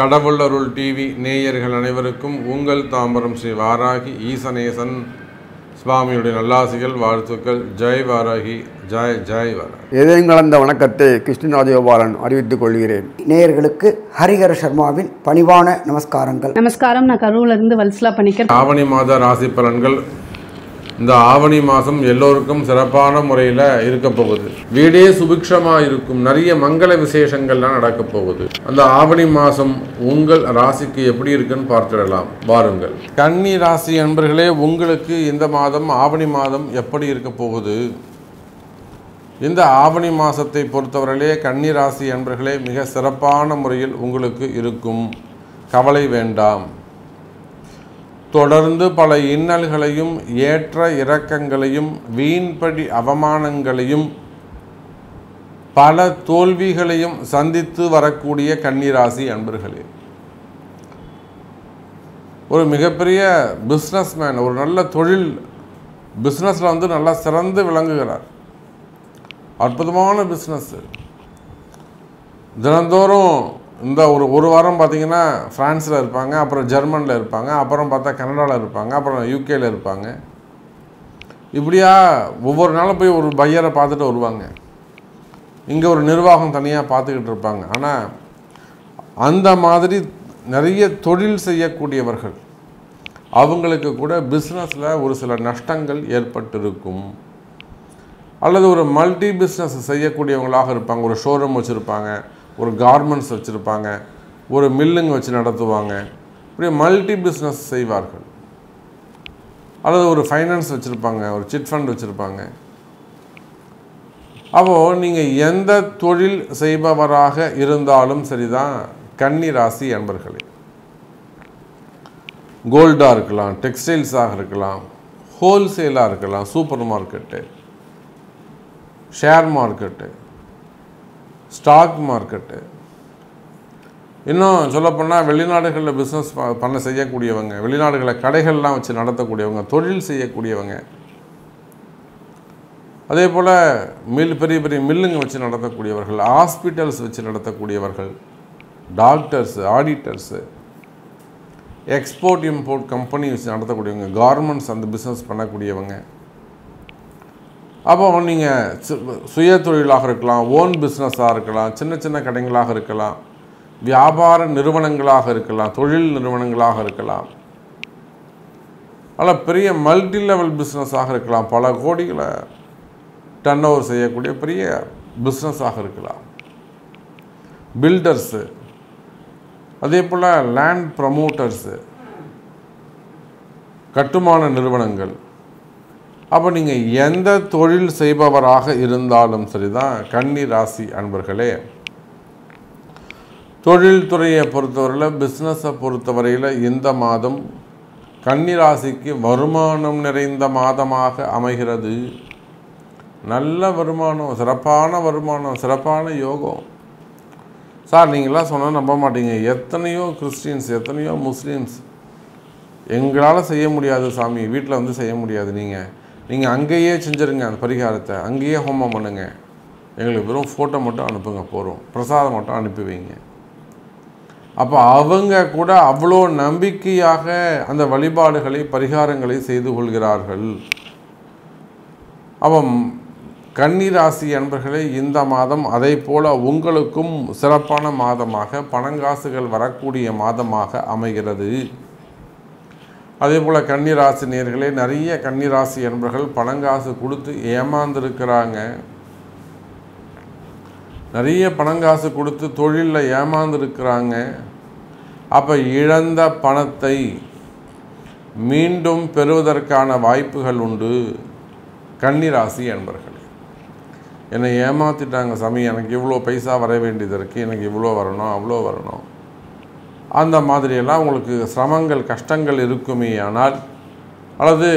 கடவுளருள் TV நேயர்கள் அனைவருக்கும் உங்கள் தாம்பரம் ஸ்ரீ வாராகி ஈசனேசன் சுவாமியுடைய நல்லாசிகள் வாழ்த்துக்கள். ஜெய் வாராகி, ஜெய் ஜெய் வாராகி. இதயம் கலந்த வணக்கத்தை கிருஷ்ணராஜகோபாலன் அறிவித்துக் கொள்கிறேன். நேயர்களுக்கு ஹரிஹர சர்மாவின் பணிவான நமஸ்காரங்கள். நமஸ்காரம். நான் கரூர்ல இருந்து வல்சலா பண்ணிக்கிறேன். ஆவணி மாத ராசி பலன்கள். இந்த ஆவணி மாதம் எல்லோருக்கும் சிறப்பான முறையில் இருக்க போகுது. வீடே சுபிக்ஷமாக இருக்கும். நிறைய மங்கள விசேஷங்கள்லாம் நடக்க போகுது. அந்த ஆவணி மாதம் உங்கள் ராசிக்கு எப்படி இருக்குன்னு பார்த்துடலாம் வாருங்கள். கன்னி ராசி அன்பர்களே, உங்களுக்கு இந்த மாதம் ஆவணி மாதம் எப்படி இருக்க போகுது? இந்த ஆவணி மாதத்தை பொறுத்தவரையிலே கன்னி ராசி அன்பர்களே மிக சிறப்பான முறையில் உங்களுக்கு இருக்கும். கவலை வேண்டாம். தொடர்ந்து பல இன்னல்களையும் ஏற்ற இறக்கங்களையும் வீண்படி அவமானங்களையும் பல தோல்விகளையும் சந்தித்து வரக்கூடிய கன்னிராசி அன்பர்களே, ஒரு மிகப்பெரிய பிஸ்னஸ்மேன், ஒரு நல்ல தொழில் பிஸ்னஸில் நல்லா சிறந்து விளங்குகிறார். அற்புதமான பிஸ்னஸ். தினந்தோறும் இந்த ஒரு வாரம் பார்த்திங்கன்னா ஃப்ரான்ஸில் இருப்பாங்க, அப்புறம் ஜெர்மனில் இருப்பாங்க, அப்புறம் பார்த்தா கனடாவில் இருப்பாங்க, அப்புறம் யூகேயில் இருப்பாங்க. இப்படியா ஒவ்வொரு நாளும் போய் ஒரு பையரை பார்த்துட்டு வருவாங்க. இங்கே ஒரு நிர்வாகம் தனியாக பார்த்துக்கிட்டு இருப்பாங்க. ஆனால் அந்த மாதிரி நிறைய தொழில் செய்யக்கூடியவர்கள் அவங்களுக்கு கூட பிஸ்னஸில் ஒரு சில நஷ்டங்கள் ஏற்பட்டிருக்கும். அல்லது ஒரு மல்டி பிஸ்னஸ் செய்யக்கூடியவங்களாக இருப்பாங்க. ஒரு ஷோரூம் வச்சுருப்பாங்க, ஒரு கார்மெண்ட்ஸ் வச்சுருப்பாங்க, ஒரு மில்லுங்க வச்சு நடத்துவாங்க. இப்படி மல்டி பிஸ்னஸ் செய்வார்கள். அல்லது ஒரு ஃபைனான்ஸ் வச்சுருப்பாங்க, ஒரு சிட் ஃபண்ட் வச்சுருப்பாங்க. அப்போது நீங்கள் எந்த தொழில் செய்பவராக இருந்தாலும் சரிதான் கன்னி ராசி அன்பர்களே. கோல்டாக இருக்கலாம், டெக்ஸ்டைல்ஸாக இருக்கலாம், ஹோல்சேலாக இருக்கலாம், super market, share market, stock market, இன்னும் சொல்லப்போனால் வெளிநாடுகளில் பிஸ்னஸ் பண்ண செய்யக்கூடியவங்க, வெளிநாடுகளில் கடைகள்லாம் வச்சு நடத்தக்கூடியவங்க, தொழில் செய்யக்கூடியவங்க, அதே போல் பெரிய பெரிய மில்லுங்க வச்சு நடத்தக்கூடியவர்கள், ஹாஸ்பிட்டல்ஸ் வச்சு நடத்தக்கூடியவர்கள், doctors, auditors, export import company வச்சு நடத்தக்கூடியவங்க, கார்மெண்ட்ஸ் அந்த பிஸ்னஸ் பண்ணக்கூடியவங்க. அப்போ நீங்கள் சுய தொழிலாக இருக்கலாம், ஓன் பிஸ்னஸாக இருக்கலாம், சின்ன சின்ன கடைகளாக இருக்கலாம், வியாபார நிறுவனங்களாக இருக்கலாம், தொழில் நிறுவனங்களாக இருக்கலாம், அல்ல பெரிய மல்டி லெவல் பிஸ்னஸாக இருக்கலாம், பல கோடிகளை டர்ன் ஓவர் செய்யக்கூடிய பெரிய பிஸ்னஸாக இருக்கலாம், பில்டர்ஸு, அதே போல் லேண்ட் ப்ரமோட்டர்ஸு, கட்டுமான நிறுவனங்கள். அப்போ நீங்கள் எந்த தொழில் செய்பவராக இருந்தாலும் சரிதான் கன்னி ராசி அன்பர்களே, தொழில் துறையை பொறுத்தவரையில், பிஸ்னஸை பொறுத்தவரையில் இந்த மாதம் கன்னி ராசிக்கு வருமானம் நிறைந்த மாதமாக அமைகிறது. நல்ல வருமானம், சிறப்பான வருமானம், சிறப்பான யோகம். சார் நீங்களாம் சொன்னால் நம்ப மாட்டீங்க, எத்தனையோ கிறிஸ்டின்ஸ், எத்தனையோ முஸ்லீம்ஸ் எங்களால் செய்ய முடியாது சாமி, வீட்டில் செய்ய முடியாது, நீங்கள் அங்கேயே செஞ்சுருங்க, அந்த பரிகாரத்தை அங்கேயே ஹோமம் பண்ணுங்க, எங்களுக்கு வெறும் ஃபோட்டோ மட்டும் அனுப்புங்க போகிறோம், பிரசாதம் மட்டும் அனுப்பி வைங்க. அப்போ அவங்க கூட அவ்வளோ நம்பிக்கையாக அந்த வழிபாடுகளை, பரிகாரங்களை செய்து கொள்கிறார்கள். அப்போ கன்னி ராசி அன்பர்களே, இந்த மாதம் அதை போல் உங்களுக்கும் சிறப்பான மாதமாக, பணங்காசுகள் வரக்கூடிய மாதமாக அமைகிறது. அதே போல் கன்னிராசி நேயர்களே, நிறைய கன்னிராசி என்பர்கள் பணங்காசு கொடுத்து ஏமாந்துருக்கிறாங்க. நிறைய பணங்காசு கொடுத்து தொழிலில் ஏமாந்துருக்கிறாங்க. அப்போ இழந்த பணத்தை மீண்டும் பெறுவதற்கான வாய்ப்புகள் உண்டு. கன்னிராசி என்பர்களே, என்னை ஏமாற்றிட்டாங்க சாமி, எனக்கு இவ்வளோ பைசா வர வேண்டியது இருக்குது, எனக்கு இவ்வளோ வரணும், அவ்வளோ வரணும், அந்த மாதிரியெல்லாம் உங்களுக்கு சிரமங்கள், கஷ்டங்கள் இருக்குமே. ஆனால் அல்லது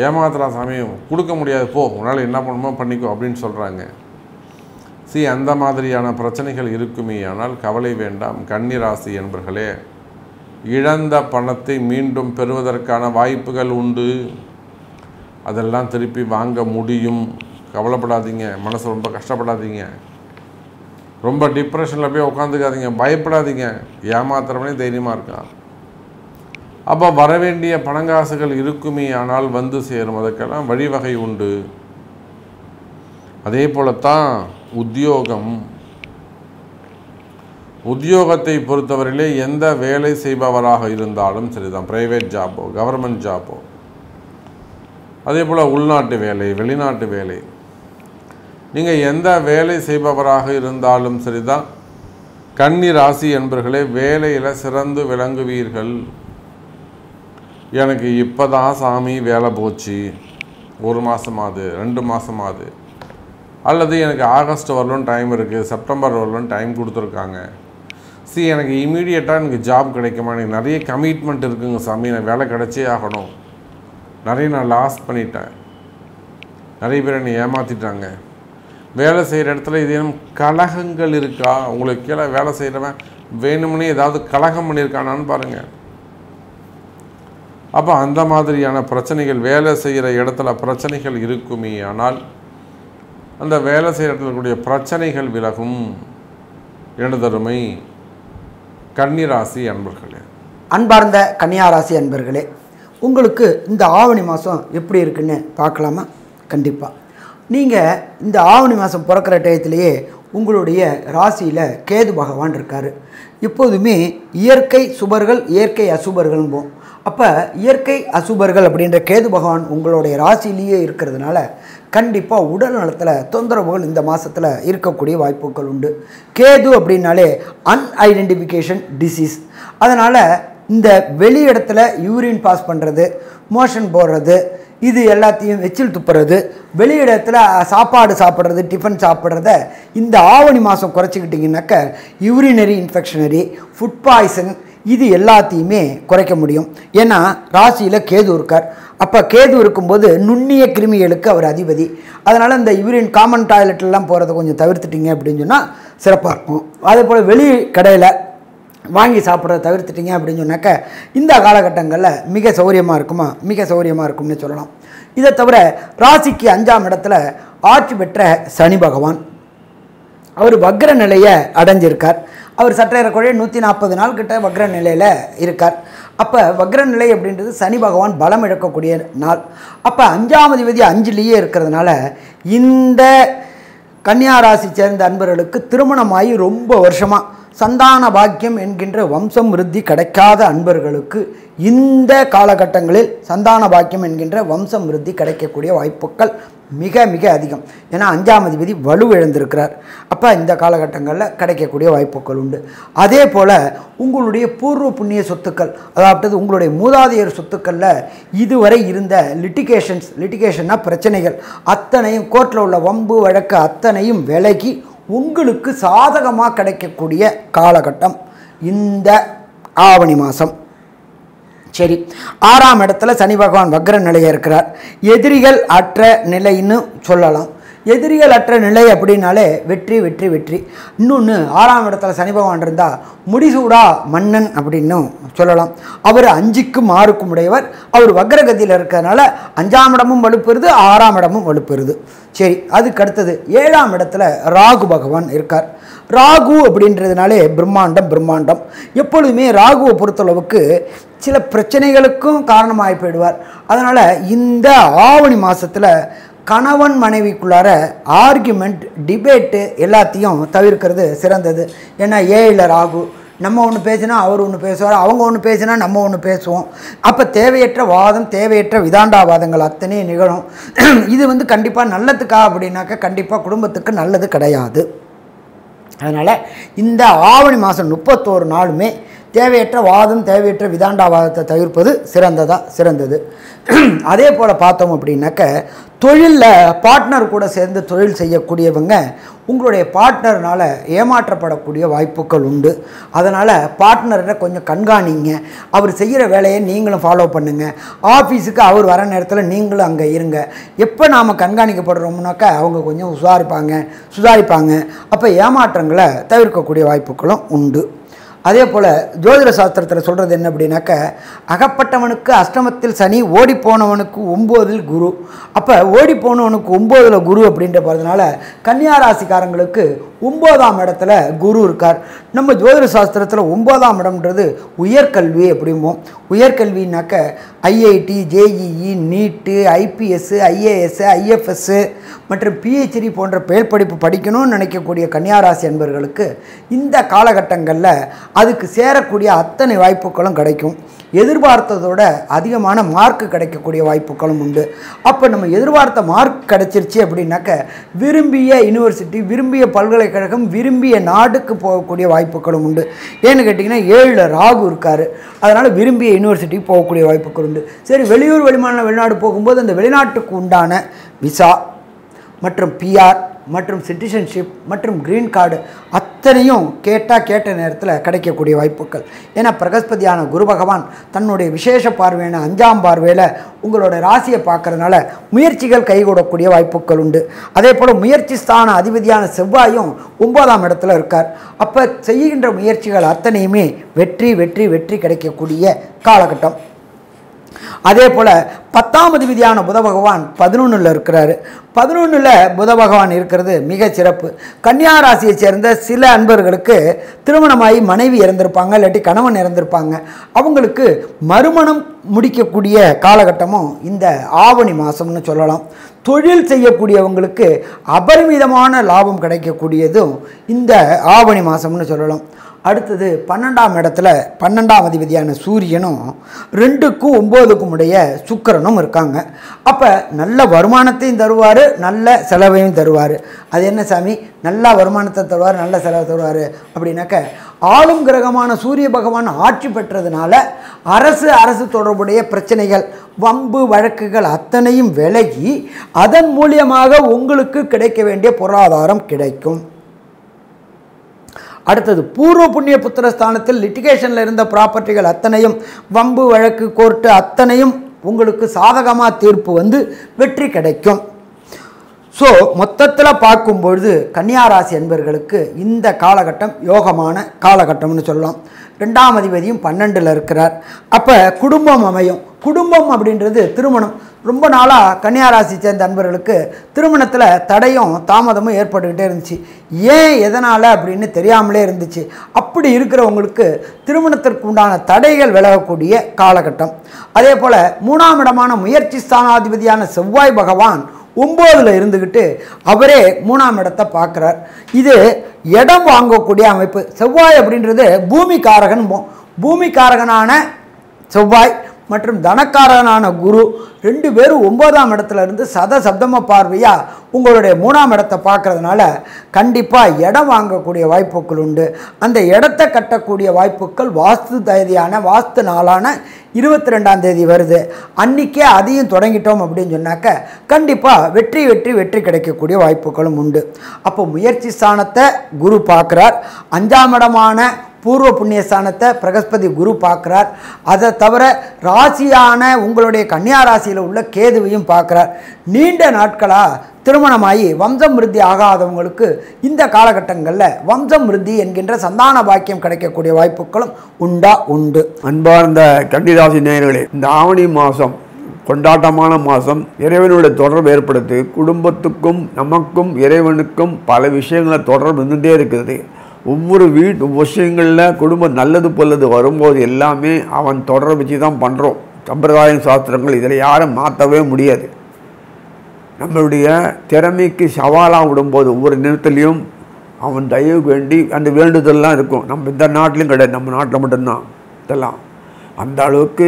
ஏமாத்துறா சாமியும் கொடுக்க முடியாது, போ உன்னால் என்ன பண்ணுமோ பண்ணிக்கோ அப்படின்னு சொல்கிறாங்க. அந்த மாதிரியான பிரச்சனைகள் இருக்குமே. ஆனால் கவலை வேண்டாம் கன்னி ராசி என்பர்களே, இழந்த பணத்தை மீண்டும் பெறுவதற்கான வாய்ப்புகள் உண்டு. அதெல்லாம் திருப்பி வாங்க முடியும். கவலைப்படாதீங்க, மனசு ரொம்ப கஷ்டப்படாதீங்க. ரொம்ப டிப்ரெஷனில் போய் உட்காந்துக்காதீங்க, பயப்படாதீங்க, ஏமாத்துறவனே தைரியமாக இருக்கான். அப்போ வரவேண்டிய பணங்காசுகள் இருக்குமே ஆனால் வந்து சேரும், அதுக்கெல்லாம் வழிவகை உண்டு. அதே போலத்தான் உத்தியோகத்தை பொறுத்தவரையிலே எந்த வேலை செய்பவராக இருந்தாலும் சரிதான், ப்ரைவேட் ஜாப்போ கவர்மெண்ட் ஜாப்போ, அதே போல் உள்நாட்டு வேலை வெளிநாட்டு வேலை, நீங்கள் எந்த வேலை செய்பவராக இருந்தாலும் சரிதான், கன்னி ராசி என்பர்களே வேலையில் சிறந்து விளங்குவீர்கள். எனக்கு இப்போ தான் சாமி வேலை போச்சு, 1 மாதமாவது 2 மாதமாவது, அல்லது எனக்கு ஆகஸ்ட் வரலும் டைம் இருக்குது, செப்டம்பர் வரலும் டைம் கொடுத்துருக்காங்க, எனக்கு இமீடியட்டாக எனக்கு ஜாப் கிடைக்குமா, எனக்கு நிறைய கமிட்மெண்ட் இருக்குங்க சாமி, நான் வேலை கிடைச்சே ஆகணும், நிறைய நான் லாஸ் பண்ணிட்டேன், நிறைய பேர் என்னை ஏமாற்றிட்டாங்க, வேலை செய்கிற இடத்துல ஏதேனும் கலகங்கள் இருக்கா, உங்களுக்கு கீழே வேலை செய்கிறவன் வேணும்னே ஏதாவது கலகம் பண்ணியிருக்கானான்னு பாருங்கள். அப்போ அந்த மாதிரியான பிரச்சனைகள், வேலை செய்கிற இடத்துல பிரச்சனைகள் இருக்குமே ஆனால் அந்த வேலை செய்கிற இடத்துல கூடிய பிரச்சனைகள் விலகும். எனதருமை கன்னிராசி அன்பர்களே, அன்பார்ந்த கன்னியாராசி அன்பர்களே, உங்களுக்கு இந்த ஆவணி மாதம் எப்படி இருக்குன்னு பார்க்கலாமா? கண்டிப்பாக. நீங்கள் இந்த ஆவணி மாதம் பிறக்கிற டயத்திலேயே உங்களுடைய ராசியில் கேது பகவான் இருக்கார். எப்போதுமே இயற்கை சுபர்கள் இயற்கை அசுபர்கள்ம்போம். அப்போ இயற்கை அசுபர்கள் அப்படின்ற கேது பகவான் உங்களுடைய ராசியிலேயே இருக்கிறதுனால கண்டிப்பாக உடல் நலத்தில் தொந்தரவுகள் இந்த மாதத்தில் இருக்கக்கூடிய வாய்ப்புகள் உண்டு. கேது அப்படின்னாலே அன்ஐடென்டிஃபிகேஷன் டிசீஸ். அதனால் இந்த வெளி இடத்துல யூரின் பாஸ் பண்ணுறது, மோஷன் போடுறது, இது எல்லாத்தையும் எச்சில் துப்புறது, வெளியிடத்தில் சாப்பாடு சாப்பிட்றது, டிஃபன் சாப்பிட்றத இந்த ஆவணி மாதம் குறைச்சிக்கிட்டிங்கனாக்க யூரினரி இன்ஃபெக்ஷனரி, ஃபுட் பாய்சன், இது எல்லாத்தையுமே குறைக்க முடியும். ஏன்னா ராசியில் கேது இருக்கார். அப்போ கேது இருக்கும்போது நுண்ணிய கிருமிகளுக்கு அவர் அதிபதி. அதனால் இந்த யூரின் காமன் டாய்லெட்லாம் போகிறத கொஞ்சம் தவிர்த்துட்டிங்க அப்படின்னு சொன்னால் சிறப்பாக இருக்கும். அதே போல் வெளி கடையில் வாங்கி சாப்பிட்றத தவிர்த்துட்டிங்க அப்படின்னு சொன்னாக்க இந்த காலகட்டங்களில் மிக சௌகரியமாக இருக்குமா, மிக சௌகரியமாக இருக்கும்னு சொல்லலாம். இதை தவிர ராசிக்கு 5ஆம் இடத்துல ஆட்சி பெற்ற சனி பகவான் அவர் வக்ர நிலையை அடைஞ்சிருக்கார். அவர் சற்றேறக்குறைய 140 நாள் கிட்ட வக்ர நிலையில் இருக்கார். அப்போ வக்ர நிலை அப்படின்றது சனி பகவான் பலம் இழக்கக்கூடிய நாள். அப்போ 5ஆம் அதிபதி 5லேயே இருக்கிறதுனால இந்த கன்னியாராசி சேர்ந்த அன்பர்களுக்கு திருமணமாகி ரொம்ப வருஷமாக சந்தான பாக்கியம் என்கின்ற வம்சம் விருத்தி கிடைக்காத அன்பர்களுக்கு இந்த காலகட்டங்களில் சந்தான பாக்கியம் என்கின்ற வம்சம் விருத்தி கிடைக்கக்கூடிய வாய்ப்புகள் மிக மிக அதிகம். ஏன்னா 5ஆம் அதிபதி வலுவிழந்திருக்கிறார். அப்போ இந்த காலகட்டங்களில் கிடைக்கக்கூடிய வாய்ப்புகள் உண்டு. அதே போல் உங்களுடைய பூர்வ புண்ணிய சொத்துக்கள், அதாவது உங்களுடைய மூதாதையர் சொத்துக்களில் இதுவரை இருந்த லிட்டிகேஷன்னா பிரச்சனைகள் அத்தனையும், கோர்ட்டில் உள்ள வம்பு வழக்கு அத்தனையும் விலகி உங்களுக்கு சாதகமாக கிடைக்கக்கூடிய காலகட்டம் இந்த ஆவணி மாதம். சரி, 6ஆம் இடத்துல சனி பகவான் வக்ர நிலையாக இருக்கிறார். எதிரிகள் அற்ற நிலைன்னு சொல்லலாம். எதிரிகள் அற்ற நிலை அப்படின்னாலே வெற்றி வெற்றி வெற்றி. இன்னொன்று 6ஆம் இடத்துல சனி பகவான் இருந்தால் முடிசூடா மன்னன் அப்படின்னும் சொல்லலாம். அவர் 5க்கும் 6க்கும் உடையவர். அவர் வக்ரகதியில் இருக்கிறதுனால 5ஆம் இடமும் வலுப்பெறுது, 6ஆம் இடமும் வலுப்பெறுது. சரி, அதுக்கு அடுத்தது 7ஆம் இடத்துல ராகு பகவான் இருக்கார். ராகு அப்படின்றதுனாலே பிரம்மாண்டம். எப்பொழுதுமே ராகுவை பொறுத்தளவுக்கு சில பிரச்சனைகளுக்கும் காரணமாகி போயிடுவார். அதனால் இந்த ஆவணி மாதத்தில் கணவன் மனைவிக்குள்ளார ஆர்கியூமெண்ட், டிபேட்டு எல்லாத்தையும் தவிர்க்கிறது சிறந்தது. ஏன்னா 7ல் ராகு, நம்ம ஒன்று பேசினா அவர் ஒன்று பேசுவார், அவங்க ஒன்று பேசினா நம்ம ஒன்று பேசுவோம். அப்போ தேவையற்ற வாதம், தேவையற்ற விதாண்டாவாதங்கள் அத்தனையும் நிகழும். இது கண்டிப்பாக நல்லதுக்கா அப்படின்னாக்கா கண்டிப்பாக குடும்பத்துக்கு நல்லது கிடையாது. அதனால் இந்த ஆவணி மாதம் 31 நாளுமே தேவையற்ற வாதம், தேவையற்ற விதாண்டாவாதத்தை தவிர்ப்பது சிறந்தது. அதே போல் பார்த்தோம் அப்படின்னாக்க தொழிலில் பார்ட்னர் கூட சேர்ந்து தொழில் செய்யக்கூடியவங்க உங்களுடைய பார்ட்னர்னால் ஏமாற்றப்படக்கூடிய வாய்ப்புகள் உண்டு. அதனால் பார்ட்னரை கொஞ்சம் கண்காணிங்க. அவர் செய்கிற வேலையை நீங்களும் ஃபாலோ பண்ணுங்கள். ஆஃபீஸுக்கு அவர் வர நேரத்தில் நீங்களும் அங்கே இருங்க. எப்போ நாம் கண்காணிக்கப்படுறோம்னாக்கா அவங்க கொஞ்சம் சுதாரிப்பாங்க. அப்போ ஏமாற்றங்களை தவிர்க்கக்கூடிய வாய்ப்புகளும் உண்டு. அதே போல் ஜோதிட சாஸ்திரத்தில் சொல்கிறது என்ன அப்படின்னாக்க அகப்பட்டவனுக்கு அஷ்டமத்தில் சனி, ஓடிப்போனவனுக்கு 9ல் குரு. அப்போ ஓடிப்போனவனுக்கு 9ல் குரு அப்படின்ற போகிறதுனால கன்னியாராசிக்காரங்களுக்கு 9ஆம் இடத்துல குரு இருக்கார். நம்ம ஜோதிட சாஸ்திரத்தில் 9ஆம் இடம்ன்றது உயர்கல்வி அப்படிம்போம். உயர்கல்வினாக்க ஐஐடி, ஜேஇஇ, நீட்டு, ஐபிஎஸ், ஐஏஎஸ், ஐஎஃப்எஸ் மற்றும் பிஹெச்டி போன்ற மேல்படிப்பு படிக்கணும்னு நினைக்கக்கூடிய கன்னியாராசி அன்பர்களுக்கு இந்த காலகட்டங்களில் அதுக்கு சேரக்கூடிய அத்தனை வாய்ப்புகளும் கிடைக்கும். எதிர்பார்த்ததோட அதிகமான மார்க் கிடைக்கக்கூடிய வாய்ப்புகளும் உண்டு. அப்போ நம்ம எதிர்பார்த்த மார்க் கிடைச்சிருச்சு அப்படின்னாக்க விரும்பிய யூனிவர்சிட்டி, விரும்பிய பல்கலைக்கழகம், விரும்பிய நாடுக்கு போகக்கூடிய வாய்ப்புகளும் உண்டு. ஏன்னு கேட்டிங்கன்னா 7ல் ராகு இருக்கார். அதனால் விரும்பிய யூனிவர்சிட்டிக்கு போகக்கூடிய வாய்ப்புகள் உண்டு. சரி, வெளியூர் வெளிமாநில வெளிநாடு போகும்போது அந்த வெளிநாட்டுக்கு உண்டான விசா மற்றும் பிஆர் மற்றும் சிட்டிசன்ஷிப் மற்றும் க்ரீன் கார்டு அத்தனையும் கேட்ட நேரத்தில் கிடைக்கக்கூடிய வாய்ப்புகள். ஏன்னா பிரகஸ்பதியான குரு பகவான் தன்னுடைய விசேஷ பார்வையான 5ஆம் பார்வையில் உங்களோட ராசியை பார்க்கறதுனால முயற்சிகள் கைகூடக்கூடிய வாய்ப்புகள் உண்டு. அதே போல் முயற்சி ஸ்தான அதிபதியான செவ்வாயும் 9ஆம் இடத்துல இருக்கார். அப்போ செய்கின்ற முயற்சிகள் அத்தனையுமே வெற்றி வெற்றி வெற்றி கிடைக்கக்கூடிய காலகட்டம். அதே போல் 10ஆம் அதிபதியான புத பகவான் 11ல் இருக்கிறாரு. 11ல் புத பகவான் இருக்கிறது மிக சிறப்பு. கன்னியா ராசியை சேர்ந்த சில அன்பர்களுக்கு திருமணமாகி மனைவி இறந்திருப்பாங்க, இல்லாட்டி கணவன் இறந்திருப்பாங்க. அவங்களுக்கு மறுமணம் முடிக்கக்கூடிய காலகட்டமும் இந்த ஆவணி மாதம்னு சொல்லலாம். தொழில் செய்யக்கூடியவங்களுக்கு அபரிமிதமான லாபம் கிடைக்கக்கூடியதும் இந்த ஆவணி மாதம்னு சொல்லலாம். அடுத்தது 12ஆம் இடத்துல 12ஆம் அதிபதியான சூரியனும் 2க்கும் 9க்கும் உடைய சுக்கிரனும் இருக்காங்க. அப்போ நல்ல வருமானத்தையும் தருவார், நல்ல செலவையும் தருவார். அது என்ன சாமி, நல்ல வருமானத்தை தருவார், நல்ல செலவை தருவார் அப்படின்னாக்க ஆளும் கிரகமான சூரிய பகவான் ஆட்சி பெற்றதுனால அரசு தொடர்புடைய பிரச்சனைகள், வம்பு வழக்குகள் அத்தனையும் விலகி அதன் மூலியமாக உங்களுக்கு கிடைக்க வேண்டிய பொருளாதாரம் கிடைக்கும். அடுத்தது பூர்வ புண்ணிய புத்திரஸ்தானத்தில் லிட்டிகேஷனில் இருந்த ப்ராப்பர்ட்டிகள் அத்தனையும், வம்பு வழக்கு கோர்ட்டு அத்தனையும் உங்களுக்கு சாதகமாக தீர்ப்பு வந்து வெற்றி கிடைக்கும். ஸோ மொத்தத்தில் பார்க்கும்பொழுது கன்னியாராசி என்பர்களுக்கு இந்த காலகட்டம் யோகமான காலகட்டம்னு சொல்லலாம். 2ஆம் அதிபதியும் 12ல் இருக்கிறார். அப்போ குடும்பம் அமையும். குடும்பம் அப்படின்றது திருமணம். ரொம்ப நாளாக கன்னியாராசி சேர்ந்த அன்பர்களுக்கு திருமணத்தில் தடையும் தாமதமும் ஏற்பட்டுக்கிட்டே இருந்துச்சு. ஏன் எதனால் அப்படின்னு தெரியாமலே இருந்துச்சு. அப்படி இருக்கிறவங்களுக்கு திருமணத்திற்கு உண்டான தடைகள் விலகக்கூடிய காலகட்டம். அதே போல் 3ஆம் இடமான முயற்சி ஸ்தானாதிபதியான செவ்வாய் பகவான் 9ல் இருந்துக்கிட்டு அவரே 3ஆம் இடத்தை பார்க்குறார். இது இடம் வாங்கக்கூடிய அமைப்பு. செவ்வாய் அப்படின்றது பூமிக்காரகன். பூமிக்காரகனான செவ்வாய் மற்றும் தனக்காரகனான குரு 2 பேரும் 9ஆம் இடத்துல இருந்து சப்தம பார்வையாக உங்களுடைய 3ஆம் இடத்தை பார்க்கறதுனால கண்டிப்பாக இடம் வாங்கக்கூடிய வாய்ப்புகள் உண்டு. அந்த இடத்தை கட்டக்கூடிய வாய்ப்புகள் வாஸ்து தேதியான வாஸ்து நாளான 22ஆம் தேதி வருது. அன்றைக்கே அதையும் தொடங்கிட்டோம் அப்படின்னு சொன்னாக்க கண்டிப்பாக வெற்றி வெற்றி வெற்றி கிடைக்கக்கூடிய வாய்ப்புகளும் உண்டு. அப்போ முயற்சி ஸ்தானத்தை குரு பார்க்குறார். 5ஆம் இடமான பூர்வ புண்ணியஸ்தானத்தை பிரகஸ்பதி குரு பார்க்குறார். அதை தவிர ராசியான உங்களுடைய கன்னியா ராசியில் உள்ள கேதுவையும் பார்க்குறார். நீண்ட நாட்களாக திருமணமாகி வம்சம் விருத்தி ஆகாதவங்களுக்கு இந்த காலகட்டங்களில் வம்சம் விருத்தி என்கின்ற சந்தான பாக்கியம் கிடைக்கக்கூடிய வாய்ப்புகளும் உண்டு. அன்பார்ந்த கன்னிராசி நேயர்களே, இந்த ஆவணி மாதம் கொண்டாட்டமான மாதம். இறைவனுடைய தொடர்பு ஏற்படுத்தி குடும்பத்துக்கும் நமக்கும் இறைவனுக்கும் பல விஷயங்களை தொடர்பு இருந்துகிட்டே இருக்குது. ஒவ்வொரு விஷயங்களில் குடும்பம் நல்லது பொல்லது வரும்போது எல்லாமே அவன் தொடர்பு வச்சு தான் பண்ணுறோம். சம்பிரதாய சாஸ்திரங்கள் இதில் யாரும் மாற்றவே முடியாது. நம்மளுடைய திறமைக்கு சவாலாக விடும்போது ஒவ்வொரு நேரத்துலையும் அவன் தயவு வேண்டி அந்த வேண்டுதல்லாம் இருக்கும். நம்ம இந்த நாட்டிலையும் கிடையாது, நம்ம நாட்டில் மட்டும்தான் இதெல்லாம். அந்த அளவுக்கு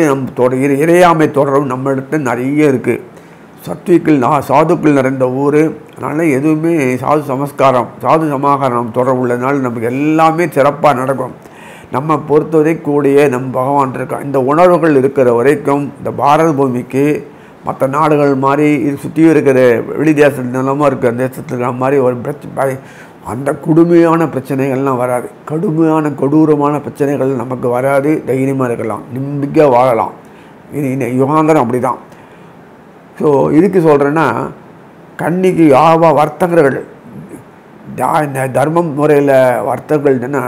இறையாமை தொடர்பு நம்ம இடத்துல நிறைய இருக்குது. சாதுக்கள் நிறைந்த ஊர். அதனால் எதுவுமே சாது சமாகாரம் தொடர்பு உள்ளதுனால நமக்கு எல்லாமே சிறப்பாக நடக்கும். நம்ம பொறுத்தவரை கூடிய நம் பகவான் இருக்கான். இந்த உணர்வுகள் இருக்கிற வரைக்கும் இந்த பாரத பூமிக்கு மற்ற நாடுகள் மாதிரி இது சுற்றி இருக்கிற வெளி தேசத்து நிலமாக இருக்கிற தேசத்துக்கு மாதிரி ஒரு அந்த கொடுமையான பிரச்சனைகள்லாம் வராது. கொடூரமான பிரச்சனைகள் நமக்கு வராது. தைரியமாக இருக்கலாம், நிம்மதியாக வாழலாம். இது யுகாந்தரம் அப்படி தான். ஸோ இதுக்கு சொல்கிறேன்னா, கன்னிக்கு வர்த்தகர்கள் தர்மம் முறையில் வர்த்தகர்கள் என்னென்னா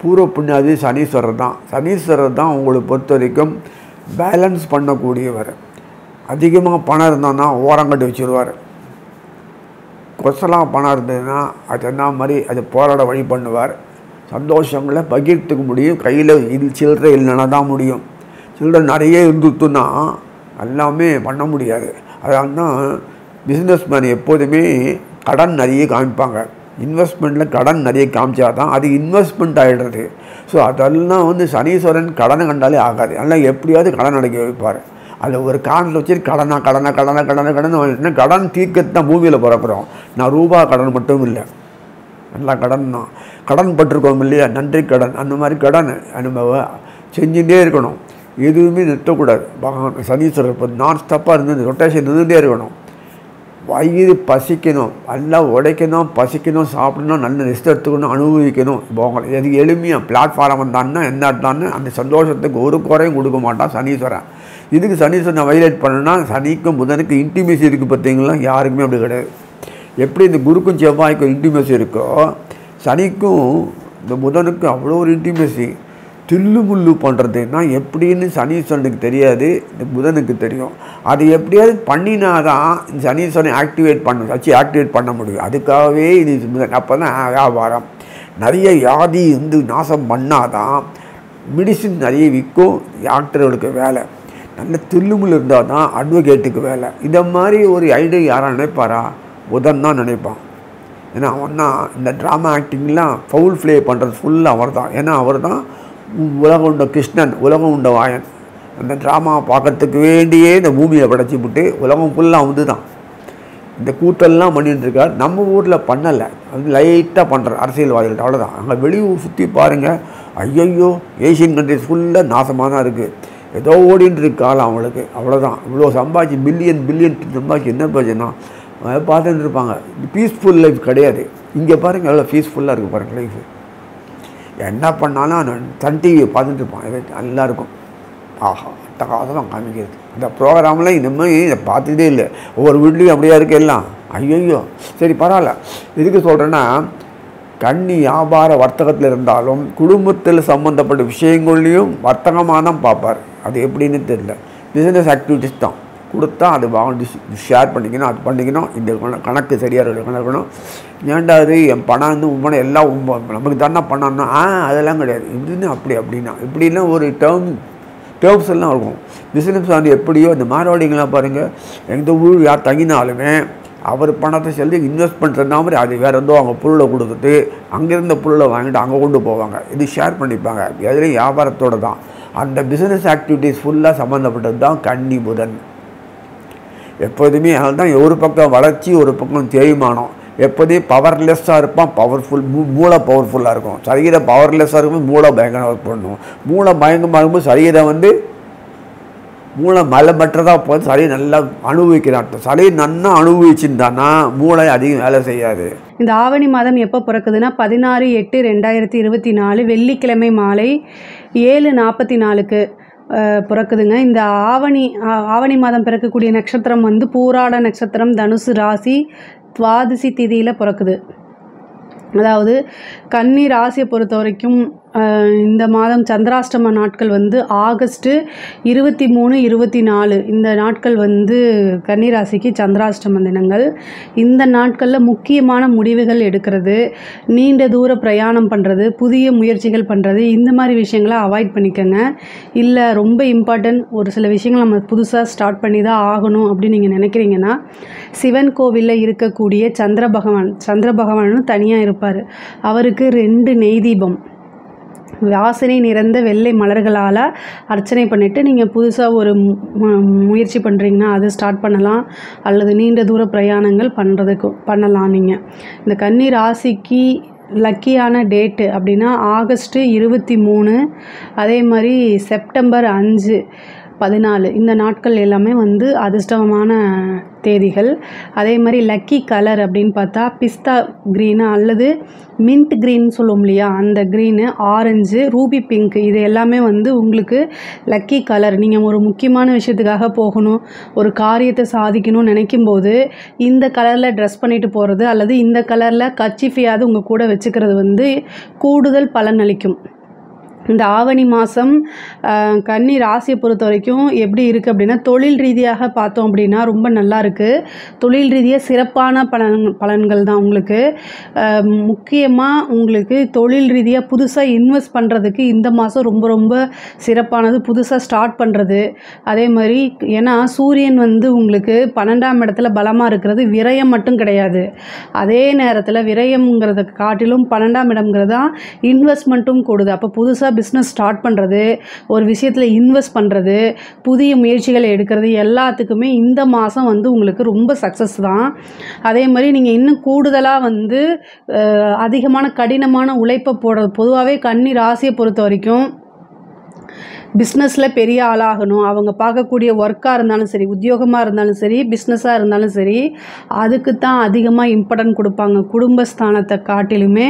பூர்வ புண்ணியாதி சனீஸ்வரர் தான் உங்களை பொறுத்த வரைக்கும் பேலன்ஸ் பண்ணக்கூடியவர். அதிகமாக பணம் இருந்தான்னா ஓரங்கட்டி வச்சுருவார். கொசலாம் பணம் இருந்ததுன்னா அது என்ன மாதிரி அது போராட வழி பண்ணுவார். சந்தோஷங்களை பகிர்த்துக்க முடியும். கையில் இது சில்லறை இல்லைன்னா தான் முடியும். சில்லறை நிறைய இருந்துட்டுன்னா எல்லாமே பண்ண முடியாது. அதனால தான் பிஸ்னஸ் மேன் எப்போதுமே கடன் நிறைய காமிப்பாங்க. இன்வெஸ்ட்மெண்ட்டில் கடன் நிறைய காமிச்சா தான் அது இன்வெஸ்ட்மெண்ட் ஆகிடுறது. ஸோ அதெல்லாம் வந்து சனீஸ்வரன் கடனை கண்டாலே ஆகாது. அதனால் எப்படியாவது கடன் அடைக்க வைப்பார். அதில் ஒரு காரணத்தை வச்சுட்டு கடன் தீர்க்கத்து தான் பூமியில் பிறக்கிறோம். நான் ரூபா கடன் மட்டும் இல்லை, நல்லா கடன் தான். கடன் பட்டிருக்கோம் இல்லையா, நன்றி கடன். அந்த மாதிரி கடன் நம்ம செஞ்சுட்டே இருக்கணும். எதுவுமே நிறுத்தக்கூடாது. பகவான் சனீஸ்வரர் இப்போ நான் ஸ்டாப்பாக இருந்து ரொட்டேஷன் இருந்துகிட்டே இருக்கணும். வயிறு பசிக்கணும், நல்லா உடைக்கணும், பசிக்கணும், சாப்பிடணும், நல்ல ரெஸ்ட் எடுத்துக்கணும், அனுபவிக்கணும். இப்போ எது எளிமையாக பிளாட்ஃபார்ம் வந்தான்னா என்ன எடுத்தான்னு அந்த சந்தோஷத்துக்கு ஒரு குறையும் கொடுக்க மாட்டான் சனீஸ்வரன். இதுக்கு சனீஸ்வரன் வைலேட் பண்ணணும்னா சனிக்கும் புதனுக்கு இன்டிமேசி இருக்குது பார்த்தீங்களா, யாருக்குமே அப்படி கிடையாது. எப்படி இந்த குருக்கும் செவ்வாய்க்கும் இன்டிமேசி இருக்கோ, சனிக்கும் இந்த புதனுக்கும் அவ்வளோ ஒரு இன்டிமேசி. தில்லு முள்ளு பண்ணுறதுன்னா எப்படின்னு சனீஸ்வரனுக்கு தெரியாது, இந்த புதனுக்கு தெரியும். அது எப்படியாவது பண்ணினாதான் இந்த சனீஸ்வரன் ஆக்டிவேட் பண்ண முடியும். அதுக்காகவே இது புதன். அப்போ தான் வியாபாரம் நிறைய வியாதி வந்து நாசம் பண்ணாதான் மெடிசின் நிறைய விற்கும். டாக்டர்களுக்கு வேலை நல்ல தில்லுமுள் இருந்தால் தான் அட்வொகேட்டுக்கு வேலை. இதை மாதிரி ஒரு ஐடியா யாராக நினைப்பாரா? புதன் தான் நினைப்பான். ஏன்னா அவன் தான் இந்த ட்ராமா ஆக்டிங்லாம் ஃபவுல் ப்ளே பண்ணுறது ஃபுல்லாக அவர் தான். ஏன்னா அவர் தான் உலகம் உண்ட கிருஷ்ணன், உலகம் உண்ட வாயன். அந்த ட்ராமா பார்க்குறதுக்கு வேண்டியே இந்த பூமியை படைச்சி விட்டு உலகம் ஃபுல்லாக வந்து தான் இந்த கூத்தெல்லாம் பண்ணிட்டுருக்கார். நம்ம ஊரில் பண்ணலை, அது லைட்டாக பண்ணுற அரசியல்வாதிகள்ட்ட அவ்வளோதான். அங்கே வெளியூர் சுற்றி பாருங்கள், ஐயையோ ஏஷியன் கண்ட்ரிஸ் ஃபுல்லாக நாசமாக தான் இருக்குது. ஏதோ ஓடின்னு இருக்காள் அவங்களுக்கு, அவ்வளோதான். இவ்வளோ சம்பாதிச்சு பில்லியன் சம்பாதிச்சு என்ன பிரச்சனை பார்த்துட்டு இருப்பாங்க. பீஸ்ஃபுல் லைஃப் கிடையாது. இங்கே பாருங்கள் எவ்வளோ பீஸ்ஃபுல்லாக இருக்குது பாருங்கள் லைஃபு. என்ன பண்ணாலும் சன் டிவியை பார்த்துட்டு இருப்பான், நல்லா இருக்கும். ஆஹா அட்டகாசம் காமிக்கிறது. இந்த ப்ரோக்ராம்லாம் இனிமேல் இதை பார்த்துக்கிட்டே இல்லை. ஒவ்வொரு வீட்லேயும் அப்படியா இருக்கு எல்லாம். ஐயோ சரி பரவாயில்ல. எதுக்கு சொல்கிறேன்னா, கன்னி வியாபார வர்த்தகத்தில் இருந்தாலும் குடும்பத்தில் சம்மந்தப்பட்ட விஷயங்கள்லையும் வர்த்தகமாக தான் பார்ப்பார். அது எப்படின்னு தெரியல. பிஸ்னஸ் ஆக்டிவிட்டிஸ் தான் கொடுத்தா அது வாங்கி ஷேர் பண்ணிக்கணும், அது பண்ணிக்கணும். இந்த கணக்கு சரியாக இருக்கணும். ஏன்டா அது என் பணம் வந்து உண்மை எல்லாம் நமக்கு தானே பண்ணணும்னா அதெல்லாம் கிடையாது. இப்படின்னு இப்படின்னா ஒரு டேர்ம்ஸ் எல்லாம் இருக்கும். பிஸ்னஸ் வந்து எப்படியோ இந்த மார்வாடிங்கெலாம் பாருங்கள், எந்த ஊர் யார் தங்கினாலுமே அவர் பணத்தை சொல்லி இன்வெஸ்ட் பண்ணுறதுனா மாதிரி அது வேறு ஏதோ அவங்க பொருளை கொடுத்துட்டு அங்கேருந்த பொருளை வாங்கிட்டு அங்கே கொண்டு போவாங்க. இது ஷேர் பண்ணிப்பாங்க. எதுலேயும் வியாபாரத்தோடு தான். அந்த பிஸ்னஸ் ஆக்டிவிட்டீஸ் ஃபுல்லாக சம்மந்தப்பட்டது தான் கன்னி புதன். எப்போதுமே அதனால தான் ஒரு பக்கம் வளர்ச்சி, ஒரு பக்கம் தேய்மானம். எப்போதுமே பவர்லெஸ்ஸாக இருப்பான், மூளை பவர்ஃபுல்லாக இருக்கும். சரீரம் பவர்லெஸ்ஸாக இருக்கும்போது மூளை பயங்கரமாக ஒர்க் பண்ணணும். மூளை பயங்கரமாக இருக்கும்போது சரீரம் வந்து மூளை மலமற்றதாக போது சரி நல்லா அனுபவிக்கிறான். சரி நன்னா அனுபவிச்சுருந்தானா மூளை அதிகம் வேலை செய்யாது. இந்த ஆவணி மாதம் எப்போ பிறக்குதுன்னா 16/8/2024 வெள்ளிக்கிழமை மாலை 7:44க்கு பிறக்குதுங்க. இந்த ஆவணி மாதம் பிறக்கக்கூடிய நட்சத்திரம் வந்து பூராட நட்சத்திரம், தனுசு ராசி, துவாதசி திதியில் பிறக்குது. அதாவது கன்னி ராசியை பொறுத்த வரைக்கும் இந்த மாதம் சந்திராஷ்டம நாட்கள் வந்து ஆகஸ்ட்டு 23, 24 இந்த நாட்கள் வந்து கன்னி ராசிக்கு சந்திராஷ்டம தினங்கள். இந்த நாட்களில் முக்கியமான முடிவுகள் எடுக்கிறது, நீண்ட தூர பிரயாணம் பண்ணுறது, புதிய முயற்சிகள் பண்ணுறது, இந்த மாதிரி விஷயங்களை அவாய்ட் பண்ணிக்கோங்க. இல்லை ரொம்ப இம்பார்ட்டன்ட் ஒரு சில விஷயங்கள் நம்ம புதுசாக ஸ்டார்ட் பண்ணி தான் ஆகணும் அப்படின்னு நீங்கள் நினைக்கிறீங்கன்னா, சிவன் கோவிலில் இருக்கக்கூடிய சந்திர பகவான் தனியாக இருப்பார். அவருக்கு 2 நெய் தீபம் வாசனை நிறைந்த வெள்ளை மலர்களால் அர்ச்சனை பண்ணிவிட்டு நீங்கள் புதுசாக ஒரு முயற்சி பண்ணுறீங்கன்னா அது ஸ்டார்ட் பண்ணலாம். அல்லது நீண்ட தூர பிரயாணங்கள் பண்ணலாம். நீங்கள் இந்த கன்னி ராசிக்கு லக்கியான டேட்டு அப்படின்னா ஆகஸ்ட்டு 23, அதே மாதிரி செப்டம்பர் 5, 14 இந்த நாட்கள் எல்லாமே வந்து அதிர்ஷ்டமான தேதிகள். அதே மாதிரி லக்கி கலர் அப்படின்னு பார்த்தா பிஸ்தா க்ரீனு அல்லது மின்ட் க்ரீன் சொல்லுவோம் இல்லையா, அந்த க்ரீனு, ஆரஞ்சு, ரூபி பிங்க் இது எல்லாமே வந்து உங்களுக்கு லக்கி கலர். நீங்கள் ஒரு முக்கியமான விஷயத்துக்காக போகணும், ஒரு காரியத்தை சாதிக்கணும்னு நினைக்கும்போது இந்த கலரில் ட்ரெஸ் பண்ணிட்டு போகிறது அல்லது இந்த கலரில் கர்ச்சீஃபையாவது உங்கள் கூட வச்சுக்கிறது வந்து கூடுதல் பலன் அளிக்கும். இந்த ஆவணி மாதம் கன்னி ராசியை பொறுத்த வரைக்கும் எப்படி இருக்குது அப்படின்னா, தொழில் ரீதியாக பார்த்தோம் அப்படின்னா ரொம்ப நல்லா இருக்குது. தொழில் ரீதியாக சிறப்பான பலன்கள் தான் உங்களுக்கு. முக்கியமாக உங்களுக்கு தொழில் ரீதியாக புதுசாக இன்வெஸ்ட் பண்ணுறதுக்கு இந்த மாதம் ரொம்ப ரொம்ப சிறப்பானது. புதுசாக ஸ்டார்ட் பண்ணுறது, அதே மாதிரி ஏன்னா சூரியன் வந்து உங்களுக்கு 12ஆம் இடத்துல பலமாக இருக்கிறது விரயம் மட்டும் கிடையாது. அதே நேரத்தில் விரயம்ங்கிறத காட்டிலும் 12ஆம் இடம்ங்கிறது தான் இன்வெஸ்ட்மெண்ட்டும் கூடுது. அப்போ புதுசாக பிஸ்னஸ் ஸ்டார்ட் பண்ணுறது, ஒரு விஷயத்தில் இன்வெஸ்ட் பண்ணுறது, புதிய முயற்சிகளை எடுக்கிறது எல்லாத்துக்குமே இந்த மாதம் வந்து உங்களுக்கு ரொம்ப சக்ஸஸ் தான். அதே மாதிரி நீங்கள் இன்னும் கூடுதலாக வந்து அதிகமான கடினமான உழைப்பை போடுறது. பொதுவாகவே கன்னி ராசியை பொறுத்த வரைக்கும் பிஸ்னஸில் பெரிய ஆளாகணும், அவங்க பார்க்கக்கூடிய ஒர்க்காக இருந்தாலும் சரி, உத்தியோகமாக இருந்தாலும் சரி, பிஸ்னஸாக இருந்தாலும் சரி, அதுக்கு தான் அதிகமாக இம்பார்ட்டன்ட் கொடுப்பாங்க. குடும்பஸ்தானத்தை காட்டிலுமே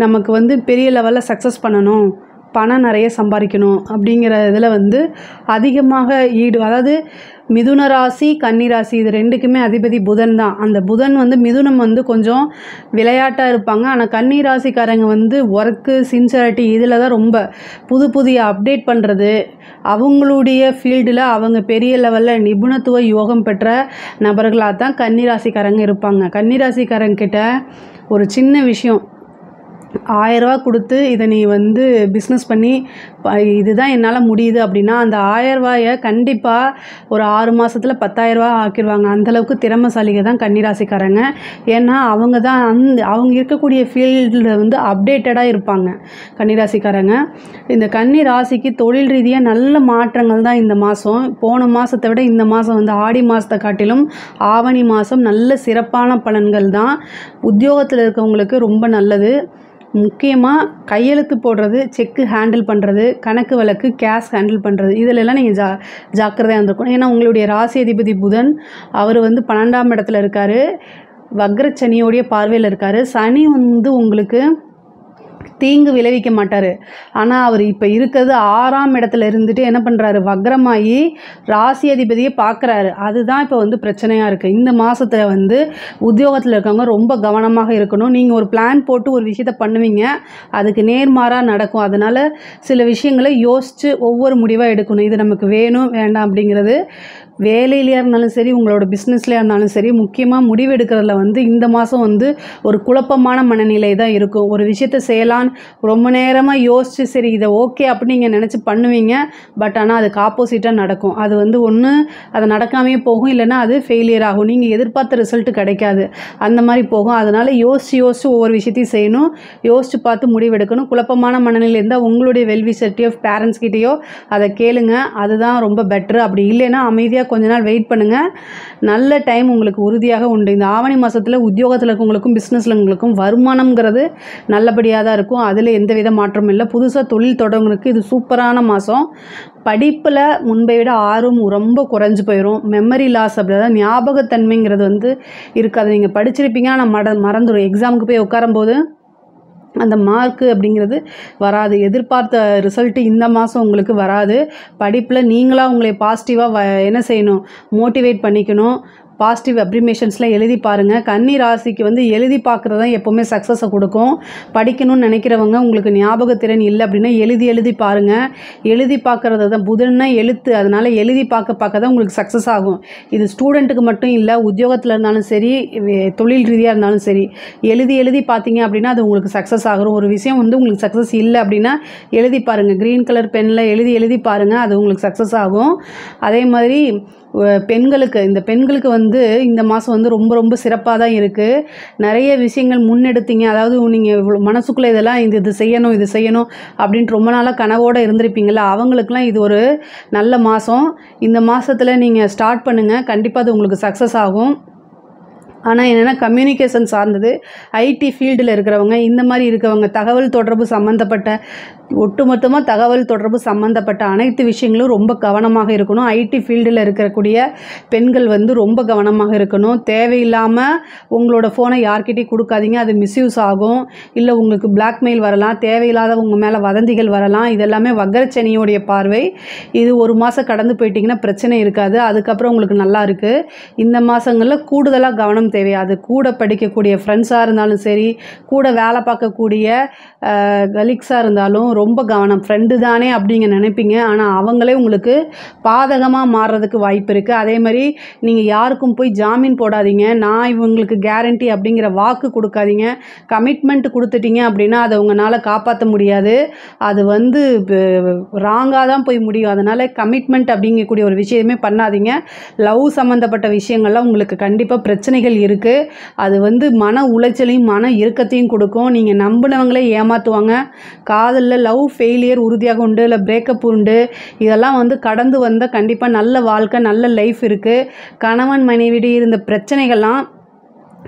நமக்கு வந்து பெரிய லெவலில் சக்ஸஸ் பண்ணணும், பணம் நிறைய சம்பாதிக்கணும் அப்படிங்கிற இதில் வந்து அதிகமாக அதாவது மிதுன ராசி கன்னி ராசி இது ரெண்டுக்குமே அதிபதி புதன் தான். அந்த புதன் வந்து மிதுனம் வந்து கொஞ்சம் விளையாட்டாக இருப்பாங்க. ஆனால் கன்னி ராசிக்காரங்க வந்து ஒர்க்கு சின்சியாரிட்டி இதில் தான் ரொம்ப புதிய அப்டேட் பண்ணுறது, அவங்களுடைய ஃபீல்டில் அவங்க பெரிய லெவலில் நிபுணத்துவ யோகம் பெற்ற நபர்களாக தான் கன்னி ராசிக்காரங்க இருப்பாங்க. கன்னி ராசிக்காரங்க கிட்ட ஒரு சின்ன விஷயம், 1000 ரூபா கொடுத்து இதை நீ வந்து பிஸ்னஸ் பண்ணி இதுதான் என்னால் முடியுது அப்படின்னா அந்த 1000 ரூபாயை கண்டிப்பாக ஒரு 6 மாதத்தில் 10,000 ரூபா ஆக்கிடுவாங்க. அந்தளவுக்கு திறமைசாலிகள் தான் கன்னிராசிக்காரங்க. ஏன்னா அவங்க தான் அவங்க இருக்கக்கூடிய ஃபீல்டில் வந்து அப்டேட்டடாக இருப்பாங்க கன்னிராசிக்காரங்க. இந்த கன்னி ராசிக்கு தொழில் ரீதியாக நல்ல மாற்றங்கள் தான் இந்த மாதம். போன மாதத்தை விட இந்த மாதம் வந்து ஆடி மாதத்தை காட்டிலும் ஆவணி மாதம் நல்ல சிறப்பான பலன்கள் தான். உத்தியோகத்தில் இருக்கவங்களுக்கு ரொம்ப நல்லது. முக்கியமாக கையெழுத்து போடுறது, செக்கு ஹேண்டில் பண்ணுறது, கணக்கு வழக்கு கேஷ் ஹேண்டில் பண்ணுறது, இதிலெல்லாம் நீங்கள் ஜாக்கிரதையாக இருந்திருக்கணும். ஏன்னா உங்களுடைய ராசி அதிபதி புதன் அவர் வந்து 12ஆம் இடத்துல இருக்கார், வக்ரச்சனியோடைய பார்வையில் இருக்கார். சனி வந்து உங்களுக்கு தீங்கு விளைவிக்க மாட்டார். ஆனால் அவர் இப்போ இருக்கிறது 6ஆம் இடத்துல இருந்துட்டு என்ன பண்ணுறாரு, வக்ரமாகி ராசி அதிபதியை பார்க்குறாரு. அதுதான் இப்போ வந்து பிரச்சனையாக இருக்குது. இந்த மாதத்தில் வந்து உத்தியோகத்தில் இருக்கவங்க ரொம்ப கவனமாக இருக்கணும். நீங்கள் ஒரு பிளான் போட்டு ஒரு விஷயத்தை பண்ணுவீங்க, அதுக்கு நேர்மாறாக நடக்கும். அதனால் சில விஷயங்களை யோசித்து ஒவ்வொரு முடிவாக எடுக்கணும். இது நமக்கு வேணும் வேண்டாம் அப்படிங்கிறது வேலையிலையாக இருந்தாலும் சரி, உங்களோட பிஸ்னஸ்லையாக இருந்தாலும் சரி, முக்கியமாக முடிவு எடுக்கிறதுல வந்து இந்த மாதம் வந்து ஒரு குழப்பமான மனநிலை தான் இருக்கும். ஒரு விஷயத்தை செய்யலான்னு ரொம்ப நேரமாக யோசித்து சரி இதை ஓகே அப்படின்னு நீங்கள் நினச்சி பண்ணுவீங்க. பட் ஆனால் அதுக்கு ஆப்போசிட்டாக நடக்கும். அது வந்து ஒன்று அது நடக்காமையே போகும், இல்லைன்னா அது ஃபெயிலியர் ஆகும். நீங்கள் எதிர்பார்த்த ரிசல்ட்டு கிடைக்காது, அந்த மாதிரி போகும். அதனால் யோசித்து ஒவ்வொரு விஷயத்தையும் செய்யணும், யோசித்து பார்த்து முடிவெடுக்கணும். குழப்பமான மனநிலை இருந்தால் உங்களுடைய வெல்விஷர்ட்டியோ பேரண்ட்ஸ் கிட்டேயோ அதை கேளுங்க, அதுதான் ரொம்ப பெட்ரு. அப்படி இல்லைன்னா அமைதியாக கொஞ்ச நாள் வெயிட் பண்ணுங்கள். நல்ல டைம் உங்களுக்கு உறுதியாக உண்டு. இந்த ஆவணி மாதத்தில் உத்தியோகத்தில் இருக்கவங்களுக்கும் பிஸ்னஸில் இருக்கவங்களுக்கும் வருமானம்ங்கிறது நல்லபடியாக தான் இருக்கும். அதில் எந்த வித மாற்றமும் இல்லை. புதுசாக தொழில் தொடங்குறதுக்கு இது சூப்பரான மாதம். படிப்பில் முன்பை விட ஆர்வம் ரொம்ப குறைஞ்சி போயிடும். மெமரி லாஸ் அப்படிதான், ஞாபகத்தன்மைங்கிறது வந்து இருக்காது. நீங்கள் படிச்சிருப்பீங்க ஆனால் மறந்துடும். எக்ஸாமுக்கு போய் உட்காரும்போது அந்த மார்க்கு அப்படிங்கிறது வராது. எதிர்பார்த்த ரிசல்ட்டு இந்த மாதம் உங்களுக்கு வராது. படிப்பில் நீங்களாக உங்களை பாசிட்டிவாக என்ன செய்யணும், மோட்டிவேட் பண்ணிக்கணும். பாசிட்டிவ் அப்ரிமேஷன்ஸ்லாம் எழுதி பாருங்கள். கன்னி ராசிக்கு வந்து எழுதி பார்க்குறது தான் எப்போவுமே சக்ஸஸை கொடுக்கும். படிக்கணும்னு நினைக்கிறவங்க உங்களுக்கு ஞாபகத்திறன் இல்லை அப்படின்னா எழுதி பாருங்கள். எழுதி பார்க்குறது தான் புதன்னா எழுத்து, அதனால் எழுதி பார்க்க தான் உங்களுக்கு சக்ஸஸ் ஆகும். இது ஸ்டூடெண்ட்டுக்கு மட்டும் இல்லை, உத்தியோகத்தில் இருந்தாலும் சரி, தொழில் ரீதியாக இருந்தாலும் சரி, எழுதி பார்த்தீங்க அப்படின்னா அது உங்களுக்கு சக்ஸஸ் ஆகும். ஒரு விஷயம் வந்து உங்களுக்கு சக்ஸஸ் இல்லை அப்படின்னா எழுதி பாருங்கள். க்ரீன் கலர் பெனில் எழுதி பாருங்கள், அது உங்களுக்கு சக்ஸஸ் ஆகும். அதே மாதிரி பெண்களுக்கு வந்து இந்த மாதம் வந்து ரொம்ப ரொம்ப சிறப்பாக தான் இருக்குது. நிறைய விஷயங்கள் முன்னெடுத்தீங்க. அதாவது நீங்கள் இவ்வளோ மனசுக்குள்ளே இதெல்லாம் இது செய்யணும் அப்படின்ட்டு ரொம்ப நாளாக கனவோடு இருந்திருப்பீங்களா, அவங்களுக்குலாம் இது ஒரு நல்ல மாதம். இந்த மாதத்தில் நீங்கள் ஸ்டார்ட் பண்ணுங்கள், கண்டிப்பாக அது உங்களுக்கு சக்ஸஸ் ஆகும். ஆனால் என்னென்னா கம்யூனிகேஷன் சார்ந்தது, ஐடி ஃபீல்டில் இருக்கிறவங்க, இந்த மாதிரி இருக்கவங்க, தகவல் தொடர்பு சம்மந்தப்பட்ட ஒட்டுமொத்தமாக தகவல் தொடர்பு சம்மந்தப்பட்ட அனைத்து விஷயங்களும் ரொம்ப கவனமாக இருக்கணும். ஐடி ஃபீல்டில் இருக்கக்கூடிய பெண்கள் வந்து ரொம்ப கவனமாக இருக்கணும். தேவையில்லாமல் உங்களோட ஃபோனை யார்கிட்டையும் கொடுக்காதீங்க, அது மிஸ்யூஸ் ஆகும். இல்லை உங்களுக்கு பிளாக்மெயில் வரலாம், தேவையில்லாத உங்கள் மேலே வதந்திகள் வரலாம். இதெல்லாமே வக்ரச்சனியோடைய பார்வை. இது ஒரு மாதம் கடந்து போயிட்டிங்கன்னா பிரச்சனை இருக்காது. அதுக்கப்புறம் உங்களுக்கு நல்லா இருக்குது. இந்த மாதங்களில் கூடுதலாக கவனம் தேவை. அது கூட படிக்கக்கூடிய ஃப்ரெண்ட்ஸாக இருந்தாலும் சரி, கூட வேலை பார்க்கக்கூடிய கலீக்ஸாக இருந்தாலும் ரொம்ப கவனம். ஃப்ரெண்டு தானே அப்படிங்க நினைப்பீங்க, ஆனால் அவங்களே உங்களுக்கு பாதகமாக மாறுறதுக்கு வாய்ப்பு இருக்குது. அதே மாதிரி நீங்கள் யாருக்கும் போய் ஜாமீன் போடாதீங்க. நான் இவங்களுக்கு கேரண்டி அப்படிங்கிற வாக்கு கொடுக்காதீங்க. கமிட்மெண்ட் கொடுத்துட்டீங்க அப்படின்னா அதை உங்களால் காப்பாற்ற முடியாது. அது வந்து ராங்காக தான் போய் முடியும். அதனால் கமிட்மெண்ட் அப்படிங்கக்கூடிய ஒரு விஷயமே பண்ணாதீங்க. லவ் சம்மந்தப்பட்ட விஷயங்கள்லாம் உங்களுக்கு கண்டிப்பாக பிரச்சனைகள் இருக்குது. அது வந்து மன உளைச்சலையும் மன இறுக்கத்தையும் கொடுக்கும். நீங்கள் நம்பினவங்களே ஏமாற்றுவாங்க. காதலில் லவ் ஃபெயிலியர் உறுதியாக உண்டு, இல்லை பிரேக்கப் உண்டு. இதெல்லாம் வந்து கடந்து வந்த கண்டிப்பாக நல்ல வாழ்க்கை, நல்ல லைஃப் இருக்குது. கணவன் மனைவியிடையே இருந்த பிரச்சனைகள்லாம்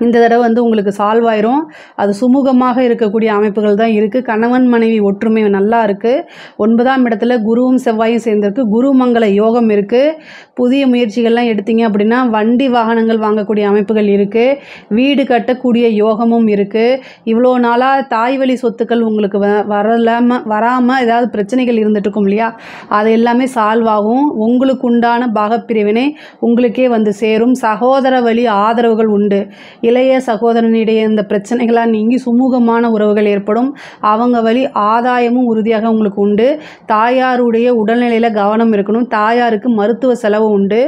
இந்த தடவை வந்து உங்களுக்கு சால்வ் ஆயிரும். அது சுமூகமாக இருக்கக்கூடிய அமைப்புகள் தான் இருக்குது. கணவன் மனைவி ஒற்றுமை நல்லா இருக்குது. 9ஆம் இடத்துல குருவும் செவ்வாயும் சேர்ந்திருக்கு. குருமங்கள யோகம் இருக்குது. புதிய முயற்சிகள்லாம் எடுத்தீங்க அப்படின்னா வண்டி வாகனங்கள் வாங்கக்கூடிய அமைப்புகள் இருக்குது. வீடு கட்டக்கூடிய யோகமும் இருக்குது. இவ்வளோ நாளாக தாய் வழி சொத்துக்கள் உங்களுக்கு வராமல் ஏதாவது பிரச்சனைகள் இருந்துட்டு இருக்கும் இல்லையா, அது எல்லாமே சால்வ் ஆகும். உங்களுக்கு உண்டான பாகப்பிரிவினை உங்களுக்கே வந்து சேரும். சகோதர வழி ஆதரவுகள் உண்டு. இளைய சகோதரனிடையே இந்த பிரச்சனைகளாக நீங்கி சுமூகமான உறவுகள் ஏற்படும். அவங்க வழி ஆதாயமும் உறுதியாக உங்களுக்கு உண்டு. தாயாருடைய உடல்நிலையில் கவனம் இருக்கணும். தாயாருக்கு மருத்துவ செலவு உண்டு.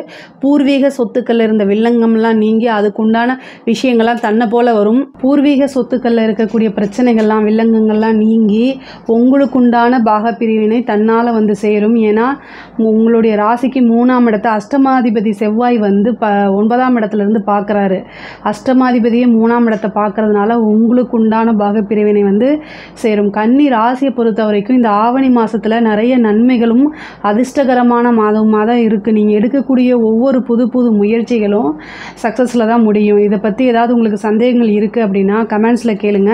பூர்வீக சொத்துக்களில் இருந்த வில்லங்கம்லாம் நீங்கி அதுக்குண்டான விஷயங்கள்லாம் தன்னை போல வரும். பூர்வீக சொத்துக்களில் இருக்கக்கூடிய பிரச்சனைகள்லாம் வில்லங்கங்கள்லாம் நீங்கி உங்களுக்குண்டான பாகப்பிரிவினை தன்னால் வந்து சேரும். ஏன்னா உங்களுடைய ராசிக்கு 3ஆம் இடத்தை அஷ்டமாதிபதி செவ்வாய் வந்து 9ஆம் இடத்துலேருந்து பார்க்குறாரு. அஷ்டமாதிபதியை 3ஆம் இடத்தை பார்க்கறதுனால உங்களுக்கு உண்டான பாகப்பிரிவினை வந்து சேரும். கன்னி ராசியை பொறுத்த வரைக்கும் இந்த ஆவணி மாதத்தில் நிறைய நன்மைகளும் அதிர்ஷ்டகரமான மாதமாக தான் இருக்குது. நீங்கள் எடுக்கக்கூடிய ஒவ்வொரு புது புது முயற்சிகளும் சக்ஸஸில் தான் முடியும். இதை பற்றி ஏதாவது உங்களுக்கு சந்தேகங்கள் இருக்குது அப்படின்னா கமெண்ட்ஸில் கேளுங்க.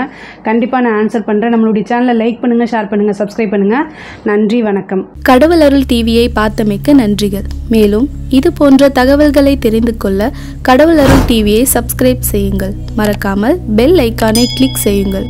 கண்டிப்பாக நான் ஆன்சர் பண்ணுறேன். நம்மளுடைய சேனலை லைக் பண்ணுங்கள், ஷேர் பண்ணுங்கள், சப்ஸ்கிரைப் பண்ணுங்கள். நன்றி, வணக்கம். கடவுள் அருள் டிவியை பார்த்தமைக்க நன்றிகள். மேலும் இது போன்ற தகவல்களை தெரிந்து கொள்ள கடவுள் அருள் டிவியை சப்ஸ்கிரைப் செய்யுங்கள். மறக்காமல் பெல் ஐக்கானை கிளிக் செய்யுங்கள்.